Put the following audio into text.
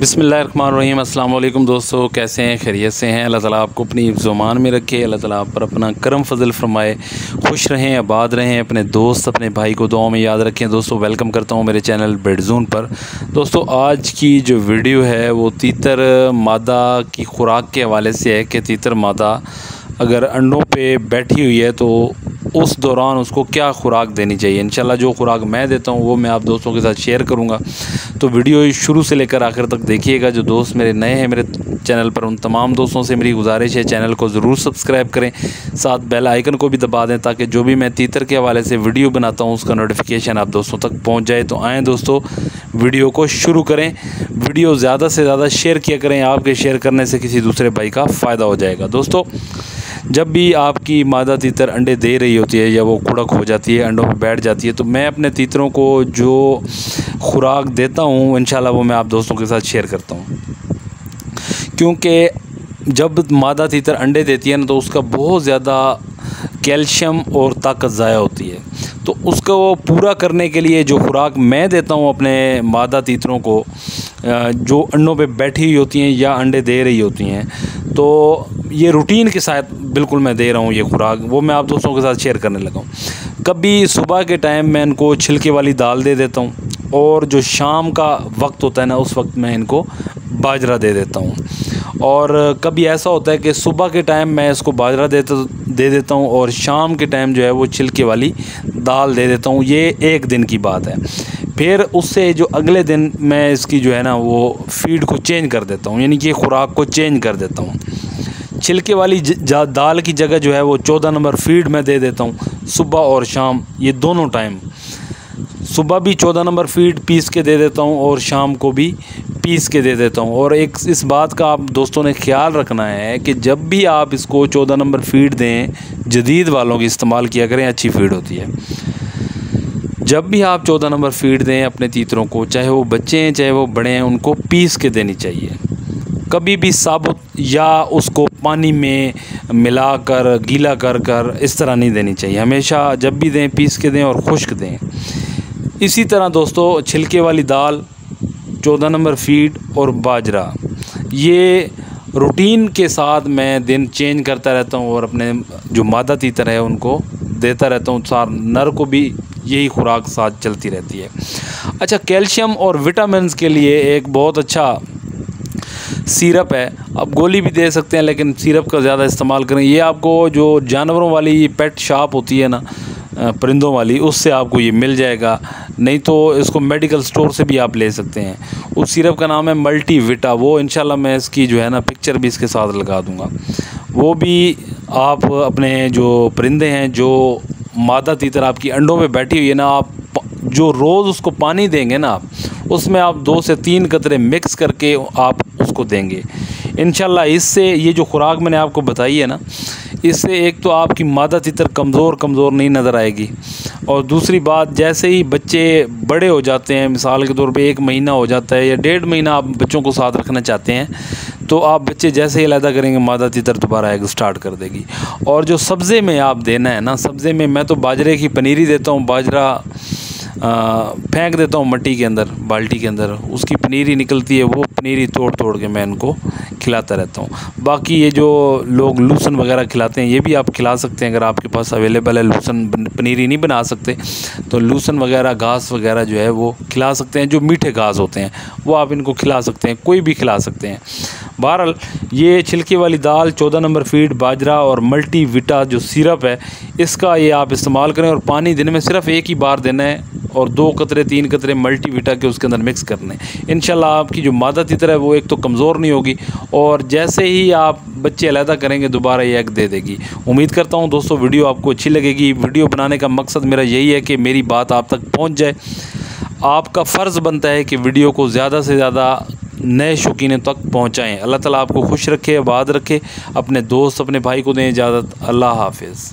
बिस्मिल्लाहिर्रहमानिर्रहीम। अस्सलाम वालेकुम दोस्तों, कैसे हैं? खैरियत से हैं? अल्लाह ताला आपको अपनी ज़ुबान में रखे, अल्लाह ताला आप पर अपना करम फजल फरमाए, खुश रहें, आबाद रहें, अपने दोस्त अपने भाई को दुआ में याद रखें। दोस्तों वेलकम करता हूं मेरे चैनल बेडजोन पर। दोस्तों आज की जो वीडियो है वो तीतर मादा की खुराक के हवाले से है कि तीतर मादा अगर अंडों पे बैठी हुई है तो उस दौरान उसको क्या खुराक देनी चाहिए। इंशाल्लाह जो खुराक मैं देता हूँ वो मैं आप दोस्तों के साथ शेयर करूँगा, तो वीडियो शुरू से लेकर आखिर तक देखिएगा। जो दोस्त मेरे नए हैं मेरे चैनल पर, उन तमाम दोस्तों से मेरी गुजारिश है चैनल को ज़रूर सब्सक्राइब करें, साथ बेल आइकन को भी दबा दें ताकि जो भी मैं तीतर के हवाले से वीडियो बनाता हूँ उसका नोटिफिकेशन आप दोस्तों तक पहुँच जाए। तो आएँ दोस्तों वीडियो को शुरू करें। वीडियो ज़्यादा से ज़्यादा शेयर किया करें, आपके शेयर करने से किसी दूसरे भाई का फ़ायदा हो जाएगा। दोस्तों जब भी आपकी मादा तीतर अंडे दे रही होती है या वो कुड़क हो जाती है, अंडों पर बैठ जाती है, तो मैं अपने तीतरों को जो खुराक देता हूँ इंशाल्लाह वो मैं आप दोस्तों के साथ शेयर करता हूँ। क्योंकि जब मादा तीतर अंडे देती है ना तो उसका बहुत ज़्यादा कैल्शियम और ताकत ज़ाया होती है, तो उसको पूरा करने के लिए जो खुराक मैं देता हूँ अपने मादा तीतरों को जो अंडों पे बैठी हुई होती हैं या अंडे दे रही होती हैं, तो ये रूटीन के साथ बिल्कुल मैं दे रहा हूँ ये खुराक, वो मैं आप दोस्तों के साथ शेयर करने लगा हूँ। कभी सुबह के टाइम मैं इनको छिलके वाली दाल दे देता हूँ, और जो शाम का वक्त होता है ना उस वक्त मैं इनको बाजरा दे देता हूँ। और कभी ऐसा होता है कि सुबह के टाइम मैं इसको बाजरा दे देता हूँ और शाम के टाइम जो है वो छिलके वाली दाल दे देता हूँ। ये एक दिन की बात है। फिर उससे जो अगले दिन मैं इसकी जो है ना वो फीड को चेंज कर देता हूँ, यानी कि खुराक को चेंज कर देता हूँ। छिलके वाली दाल की जगह जो है वो 14 नंबर फीड मैं दे देता हूँ सुबह और शाम, ये दोनों टाइम। सुबह भी 14 नंबर फीड पीस के दे देता हूँ और शाम को भी पीस के दे देता हूँ। और एक इस बात का आप दोस्तों ने ख्याल रखना है कि जब भी आप इसको 14 नंबर फीड दें, जदीद वालों की इस्तेमाल किया करें, अच्छी फीड होती है। जब भी आप 14 नंबर फीड दें अपने तीतरों को, चाहे वो बच्चे हैं चाहे वो बड़े हैं, उनको पीस के देनी चाहिए। कभी भी साबुत या उसको पानी में मिलाकर गीला कर इस तरह नहीं देनी चाहिए। हमेशा जब भी दें पीस के दें और खुश्क दें। इसी तरह दोस्तों छिलके वाली दाल, 14 नंबर फीड और बाजरा, ये रूटीन के साथ मैं दिन चेंज करता रहता हूँ और अपने जो मादा तीतर है उनको देता रहता हूँ। सार नर को भी यही खुराक साथ चलती रहती है। अच्छा, कैल्शियम और विटामिन्स के लिए एक बहुत अच्छा सिरप है, आप गोली भी दे सकते हैं लेकिन सिरप का ज़्यादा इस्तेमाल करें। ये आपको जो जानवरों वाली पेट शॉप होती है ना, परिंदों वाली, उससे आपको ये मिल जाएगा, नहीं तो इसको मेडिकल स्टोर से भी आप ले सकते हैं। उस सिरप का नाम है मल्टी विटा। वो इंशाल्लाह मैं इसकी जो है ना पिक्चर भी इसके साथ लगा दूँगा। वो भी आप अपने जो परिंदे हैं, जो मादा तीतर आपकी अंडों में बैठी हुई है ना, आप जो रोज़ उसको पानी देंगे ना, उसमें आप 2 से 3 कतरे मिक्स करके आप उसको देंगे इंशाल्लाह। इससे ये जो खुराक मैंने आपको बताई है ना, इससे एक तो आपकी मादा तीतर कमज़ोर नहीं नज़र आएगी, और दूसरी बात जैसे ही बच्चे बड़े हो जाते हैं, मिसाल के तौर पे 1 महीना हो जाता है या 1.5 महीना आप बच्चों को साथ रखना चाहते हैं, तो आप बच्चे जैसे ही अलहदा करेंगे मादा तीतर दोबारा एग स्टार्ट कर देगी। और जो सब्ज़े में आप देना है ना, सब्ज़े में मैं तो बाजरे की पनीरी देता हूँ। बाजरा फेंक देता हूँ मट्टी के अंदर, बाल्टी के अंदर, उसकी पनीरी निकलती है, वो पनीरी तोड़ के मैं इनको खिलाता रहता हूँ। बाकी ये जो लोग लूसन वगैरह खिलाते हैं, ये भी आप खिला सकते हैं अगर आपके पास अवेलेबल है। लूसन पनीरी नहीं बना सकते तो लूसन वगैरह घास वगैरह जो है वो खिला सकते हैं। जो मीठे घास होते हैं वो आप इनको खिला सकते हैं, कोई भी खिला सकते हैं। बहरहाल ये छिलके वाली दाल, 14 नंबर फीड, बाजरा और मल्टी विटा जो सिरप है, इसका ये आप इस्तेमाल करें। और पानी दिन में सिर्फ 1 ही बार देना है और 2 कतरे 3 कतरे मल्टी विटा के उसके अंदर मिक्स करने। इंशाल्लाह आपकी जो मादा तीतर है वो एक तो कमज़ोर नहीं होगी, और जैसे ही आप बच्चे अलहदा करेंगे दोबारा ये एग दे देगी। उम्मीद करता हूँ दोस्तों वीडियो आपको अच्छी लगेगी। वीडियो बनाने का मकसद मेरा यही है कि मेरी बात आप तक पहुँच जाए। आपका फ़र्ज़ बनता है कि वीडियो को ज़्यादा से ज़्यादा नए शौकीनों तक पहुँचाएँ। अल्लाह ताला आपको खुश रखे, आबाद रखे। अपने दोस्त अपने भाई को दें इजाज़त। अल्लाह हाफ़िज़।